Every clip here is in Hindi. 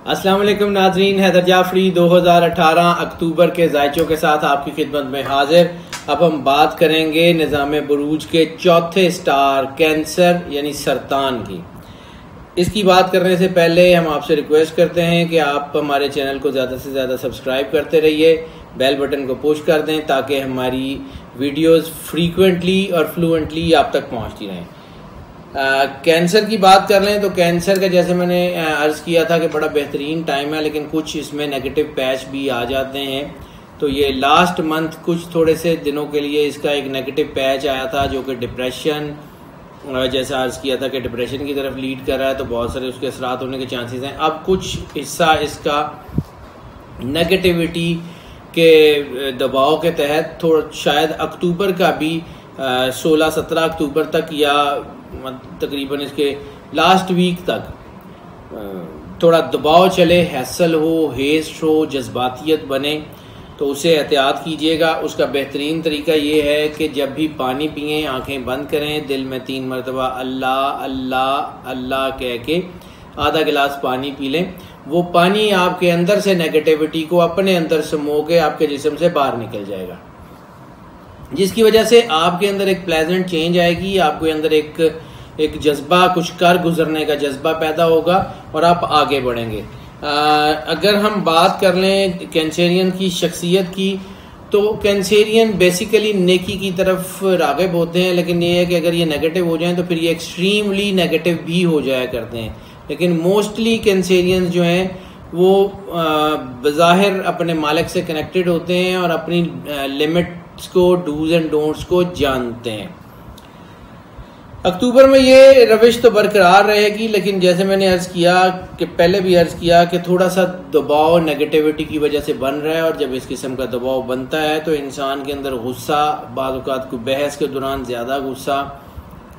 अस्सलाम वालेकुम नाजरीन, हैदर जाफरी 2018 अक्टूबर के जायचों के साथ आपकी खिदमत में हाजिर। अब हम बात करेंगे निज़ाम बुरूज के चौथे स्टार कैंसर यानी सरतान की। इसकी बात करने से पहले हम आपसे रिक्वेस्ट करते हैं कि आप हमारे चैनल को ज़्यादा से ज़्यादा सब्सक्राइब करते रहिए, बेल बटन को पुश कर दें ताकि हमारी वीडियोस फ्रीक्वेंटली और फ्लुएंटली आप तक पहुंचती रहें। कैंसर की बात कर लें तो कैंसर का जैसे मैंने अर्ज़ किया था कि बड़ा बेहतरीन टाइम है, लेकिन कुछ इसमें नेगेटिव पैच भी आ जाते हैं। तो ये लास्ट मंथ कुछ थोड़े से दिनों के लिए इसका एक नेगेटिव पैच आया था जो कि डिप्रेशन, जैसा अर्ज़ किया था कि डिप्रेशन की तरफ लीड कर रहा है, तो बहुत सारे उसके असरात होने के चांसेस हैं। अब कुछ हिस्सा इसका नेगेटिविटी के दबाव के तहत थोड़ा शायद अक्टूबर का भी 16-17 अक्टूबर तक या तकरीबन इसके लास्ट वीक तक थोड़ा दबाव चले, हैसल हो, हेस्ट हो, जज्बातियत बने, तो उसे एहतियात कीजिएगा। उसका बेहतरीन तरीका ये है कि जब भी पानी पिएं आंखें बंद करें, दिल में 3 मरतबा अल्लाह अल्लाह अल्लाह कह के आधा गिलास पानी पी लें। वो पानी आपके अंदर से नेगेटिविटी को अपने अंदर समो के आपके जिस्म से बाहर निकल जाएगा, जिसकी वजह से आपके अंदर एक प्लेजेंट चेंज आएगी, आपके अंदर एक जज्बा, कुछ कर गुजरने का जज्बा पैदा होगा और आप आगे बढ़ेंगे। अगर हम बात कर लें कैंसेरियन की शख्सियत की, तो कैंसेरियन बेसिकली नेकी की तरफ राग़िब होते हैं, लेकिन ये है कि अगर ये नेगेटिव हो जाएं तो फिर ये एक्सट्रीमली नेगेटिव भी हो जाया करते हैं। लेकिन मोस्टली कैंसेरियंस जो हैं वो बज़ाहिर अपने मालिक से कनेक्टेड होते हैं और अपनी लिमिट्स को, डूज एंड डोंट्स को जानते हैं। अक्टूबर में ये रविश तो बरकरार रहेगी, लेकिन जैसे मैंने अर्ज़ किया कि पहले भी अर्ज़ किया कि थोड़ा सा दबाव नेगेटिविटी की वजह से बन रहा है, और जब इस किस्म का दबाव बनता है तो इंसान के अंदर गुस्सा, बाद औक़ात को बहस के दौरान ज़्यादा गुस्सा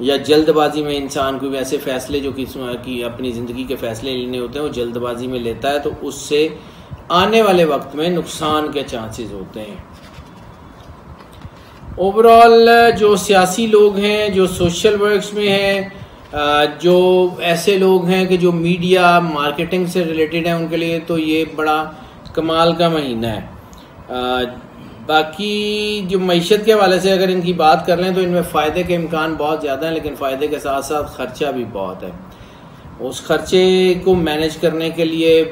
या जल्दबाजी में इंसान कोई वैसे फ़ैसले जो कि अपनी ज़िंदगी के फ़ैसले लेने होते हैं वो जल्दबाजी में लेता है, तो उससे आने वाले वक्त में नुकसान के चांसेस होते हैं। ओवरऑल जो सियासी लोग हैं, जो सोशल वर्क्स में हैं, जो ऐसे लोग हैं कि जो मीडिया मार्केटिंग से रिलेटेड हैं, उनके लिए तो ये बड़ा कमाल का महीना है। बाकी जो मईशत के हवाले से अगर इनकी बात कर लें तो इनमें फ़ायदे के इम्कान बहुत ज़्यादा हैं, लेकिन फ़ायदे के साथ साथ ख़र्चा भी बहुत है। उस ख़र्चे को मैनेज करने के लिए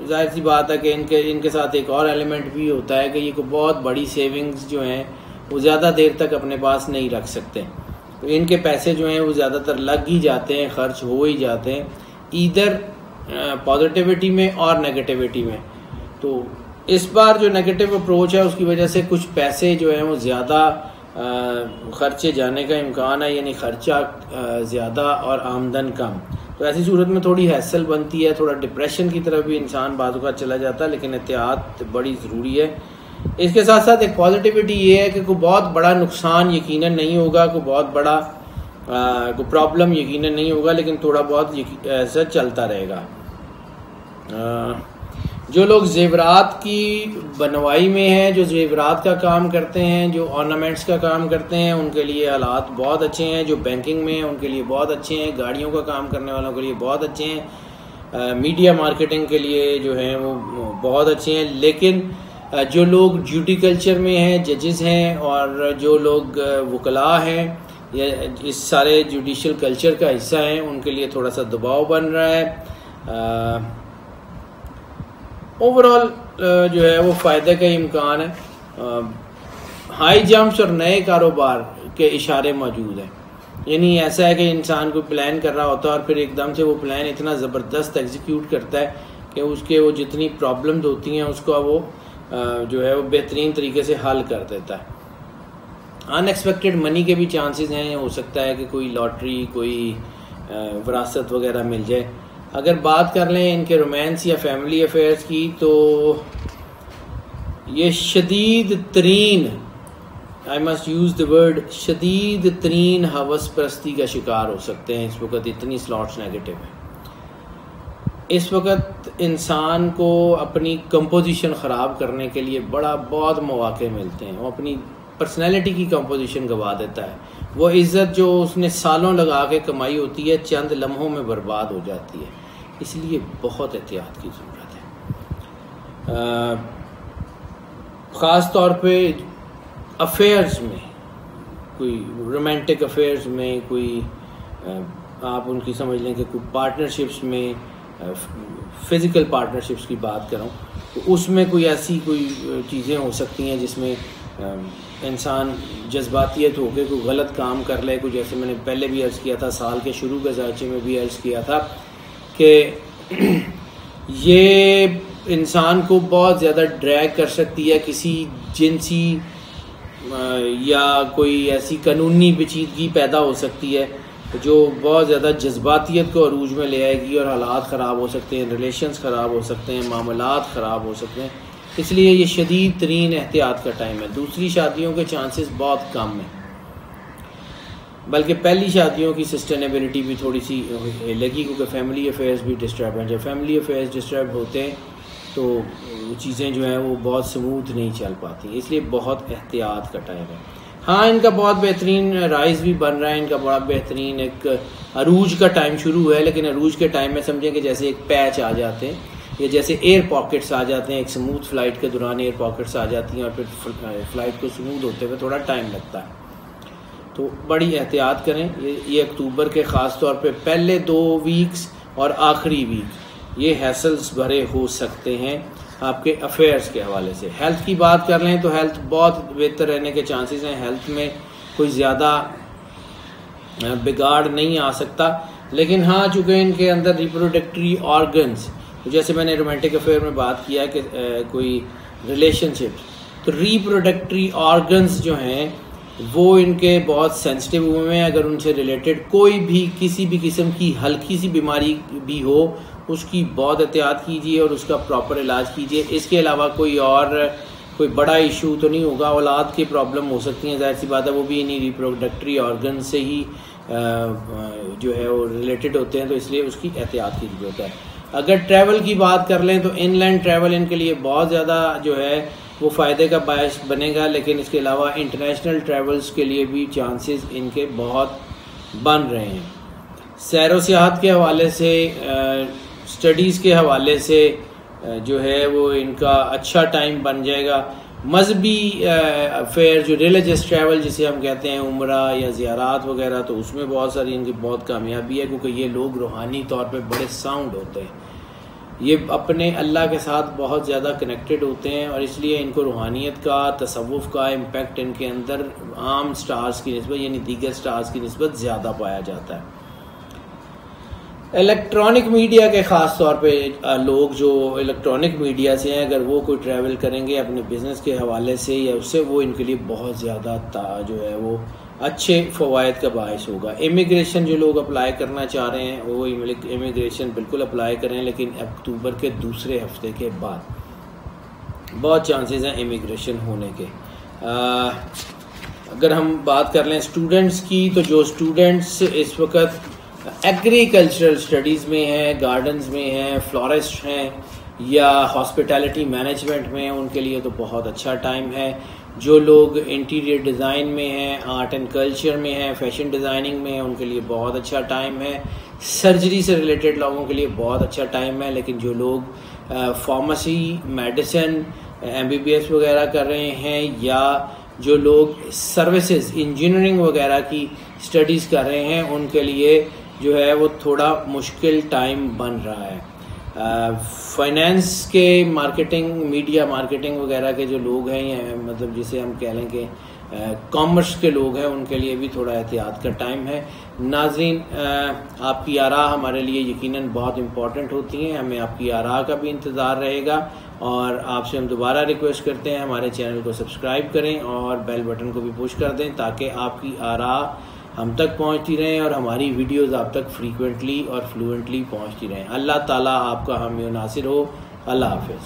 जाहिर सी बात है कि इनके साथ एक और एलिमेंट भी होता है कि ये को बहुत बड़ी सेविंग्स जो हैं वो ज़्यादा देर तक अपने पास नहीं रख सकते, तो इनके पैसे जो हैं वो ज़्यादातर लग ही जाते हैं, खर्च हो ही जाते हैं, ईदर पॉजिटिविटी में और नेगेटिविटी में। तो इस बार जो नेगेटिव अप्रोच है उसकी वजह से कुछ पैसे जो हैं वो ज़्यादा खर्चे जाने का इम्कान है, यानी ख़र्चा ज़्यादा और आमदन कम। तो ऐसी सूरत में थोड़ी हैसल बनती है, थोड़ा डिप्रेशन की तरफ भी इंसान बाज़ औक़ात चला जाता है, लेकिन एहतियात बड़ी ज़रूरी है। इसके साथ साथ एक पॉजिटिविटी ये है कि कोई बहुत बड़ा नुकसान यकीनन नहीं होगा, कोई बहुत बड़ा कोई प्रॉब्लम यकीनन नहीं होगा, लेकिन थोड़ा बहुत ऐसा चलता रहेगा। जो लोग ज़ेवरात की बनवाई में हैं, जो ज़ेवरात का काम करते हैं, जो ऑर्नामेंट्स का काम करते हैं, उनके लिए हालात बहुत अच्छे हैं। जो बैंकिंग में हैं उनके लिए बहुत अच्छे हैं, गाड़ियों का काम करने वालों के लिए बहुत अच्छे हैं, मीडिया मार्केटिंग के लिए जो हैं वो बहुत अच्छे हैं। लेकिन जो लोग ड्यूटी में हैं, जजेस हैं, और जो लोग वकला हैं या इस सारे जुडिशल कल्चर का हिस्सा हैं, उनके लिए थोड़ा सा दबाव बन रहा है। ओवरऑल जो है वो फ़ायदे का इम्कान है। हाई जंप्स और नए कारोबार के इशारे मौजूद हैं, यानी ऐसा है कि इंसान कोई प्लान कर रहा होता है और फिर एकदम से वो प्लान इतना ज़बरदस्त एग्जीक्यूट करता है कि उसके वो जितनी प्रॉब्लम्स होती हैं उसको वो जो है वो बेहतरीन तरीके से हल कर देता है। अनएक्सपेक्टेड मनी के भी चांसेस हैं, हो सकता है कि कोई लॉटरी, कोई विरासत वगैरह मिल जाए। अगर बात कर लें इनके रोमांस या फैमिली अफेयर्स की, तो ये शदीद तरीन, I must use the word, शदीद तरीन हवस परस्ती का शिकार हो सकते हैं। इस वक्त इतनी स्लॉट्स नेगेटिव है, इस वक्त इंसान को अपनी कंपोजिशन ख़राब करने के लिए बहुत मौके मिलते हैं। वो अपनी पर्सनैलिटी की कंपोजिशन गवा देता है, वो इज़्ज़त जो उसने सालों लगा के कमाई होती है चंद लम्हों में बर्बाद हो जाती है। इसलिए बहुत एहतियात की ज़रूरत है। ख़ास तौर पे अफेयर्स में, कोई रोमांटिक अफेयर्स में, कोई आप उनकी समझ लें कि कोई पार्टनरशिप्स में, फ़िज़िकल पार्टनरशिप्स की बात कर रहा हूँ, तो उसमें कोई ऐसी कोई चीज़ें हो सकती हैं जिसमें इंसान जज्बातियत होकर कोई गलत काम कर ले। कोई, जैसे मैंने पहले भी अर्ज़ किया था, साल के शुरू के ज़ायचे में भी अर्ज़ किया था कि ये इंसान को बहुत ज़्यादा ड्रैग कर सकती है किसी जिनसी या कोई ऐसी कानूनी पेचीदगी पैदा हो सकती है जो बहुत ज़्यादा जज्बातियत को अरूज में ले आएगी और हालात ख़राब हो सकते हैं, रिलेशंस ख़राब हो सकते हैं, मामलात ख़राब हो सकते हैं। इसलिए ये शदीद तरीन एहतियात का टाइम है। दूसरी शादियों के चांसेस बहुत कम हैं, बल्कि पहली शादियों की सस्टेनेबिलिटी भी थोड़ी सी लगी, क्योंकि फैमिली अफेयर्स भी डिस्टर्ब हैं। जब फैमिली अफेयर्स डिस्टर्ब होते हैं तो चीज़ें जो हैं वो बहुत स्मूथ नहीं चल पाती, इसलिए बहुत एहतियात का टाइम है। हाँ, इनका बहुत बेहतरीन राइज भी बन रहा है, इनका बड़ा बेहतरीन एक अरूज का टाइम शुरू हुआ है, लेकिन अरूज के टाइम में समझें कि जैसे एक पैच आ जाते हैं या जैसे एयर पॉकेट्स आ जाते हैं। एक स्मूथ फ्लाइट के दौरान एयर पॉकेट्स आ जाती हैं और फिर फ्लाइट को स्मूथ होते हुए थोड़ा टाइम लगता है, तो बड़ी एहतियात करें। ये अक्टूबर के ख़ास तौर पे पहले 2 वीक्स और आखिरी वीक ये हैसल्स भरे हो सकते हैं आपके अफेयर्स के हवाले से। हेल्थ की बात कर लें तो हेल्थ बहुत बेहतर रहने के चांसेस हैं, हेल्थ में कोई ज़्यादा बिगाड़ नहीं आ सकता। लेकिन हाँ, चूँकि इनके अंदर रिप्रोडक्टरी ऑर्गन्स, जैसे मैंने रोमांटिक अफेयर में बात किया कि कोई रिलेशनशिप, तो रिप्रोडक्टरी ऑर्गन्स जो हैं वो इनके बहुत सेंसिटिव हुए हैं। अगर उनसे रिलेटेड कोई भी किसी भी किस्म की हल्की सी बीमारी भी हो, उसकी बहुत एहतियात कीजिए और उसका प्रॉपर इलाज कीजिए। इसके अलावा कोई बड़ा इशू तो नहीं होगा। औलाद की प्रॉब्लम हो सकती हैं, जाहिर सी बात है, वो भी इन्हीं रिप्रोडक्टरी ऑर्गन से ही जो है वो रिलेटेड होते हैं, तो इसलिए उसकी एहतियात की ज़रूरत है। अगर ट्रैवल की बात कर लें तो इनलैंड ट्रैवल इनके लिए बहुत ज़्यादा जो है वो फ़ायदे का बायस बनेगा, लेकिन इसके अलावा इंटरनेशनल ट्रैवल्स के लिए भी चांसेस इनके बहुत बन रहे हैं। सैर व सियाहत के हवाले से, स्टडीज़ के हवाले से जो है वो इनका अच्छा टाइम बन जाएगा। मजहबी अफेयर, जो रिलीजियस ट्रैवल जिसे हम कहते हैं, उम्रा या ज़ियारात वगैरह, तो उसमें बहुत सारी इनकी बहुत कामयाबी है, क्योंकि ये लोग रूहानी तौर पे बड़े साउंड होते हैं, ये अपने अल्लाह के साथ बहुत ज़्यादा कनेक्टेड होते हैं, और इसलिए इनको रूहानियत का, तसव्वुफ़ का इम्पेक्ट इनके अंदर आम स्टार्स की निस्बत, यानी दीगर स्टार्स की निस्बत ज़्यादा पाया जाता है। इलेक्ट्रॉनिक मीडिया के ख़ास तौर पे लोग जो इलेक्ट्रॉनिक मीडिया से हैं, अगर वो कोई ट्रैवल करेंगे अपने बिज़नेस के हवाले से या उससे, वो इनके लिए बहुत ज़्यादा जो है वो अच्छे फ़वाइद का बायस होगा। इमिग्रेशन जो लोग अप्लाई करना चाह रहे हैं वो इमिग्रेशन बिल्कुल अप्लाई करें, लेकिन अक्टूबर के दूसरे हफ्ते के बाद बहुत चांसेस हैं इमिग्रेशन होने के। अगर हम बात कर लें स्टूडेंट्स की, तो जो स्टूडेंट्स इस वक्त एग्रीकल्चरल स्टडीज़ में हैं, गार्डन्स में हैं, फ्लोरिस्ट हैं या हॉस्पिटैलिटी मैनेजमेंट में हैं, उनके लिए तो बहुत अच्छा टाइम है। जो लोग इंटीरियर डिज़ाइन में हैं, आर्ट एंड कल्चर में हैं, फैशन डिज़ाइनिंग में हैं, उनके लिए बहुत अच्छा टाइम है। सर्जरी से रिलेटेड लोगों के लिए बहुत अच्छा टाइम है। लेकिन जो लोग फार्मेसी, मेडिसिन, MBBS वगैरह कर रहे हैं, या जो लोग सर्विसेज, इंजीनियरिंग वगैरह की स्टडीज़ कर रहे हैं, उनके लिए जो है वो थोड़ा मुश्किल टाइम बन रहा है। फाइनेंस के, मार्केटिंग, मीडिया मार्केटिंग वगैरह के जो लोग हैं, या मतलब जिसे हम कह लें कि कॉमर्स के लोग हैं, उनके लिए भी थोड़ा एहतियात का टाइम है। नाज़रीन, आपकी आरा हमारे लिए यकीनन बहुत इम्पॉर्टेंट होती हैं, हमें आपकी आरा का भी इंतज़ार रहेगा, और आपसे हम दोबारा रिक्वेस्ट करते हैं हमारे चैनल को सब्सक्राइब करें और बेल बटन को भी पुश कर दें, ताकि आपकी आरा हम तक पहुंचती रहें और हमारी वीडियोस आप तक फ्रीक्वेंटली और फ्लुएंटली पहुंचती रहें। अल्लाह ताला आपका हामी नासिर हो। अल्लाह हाफ़िज़।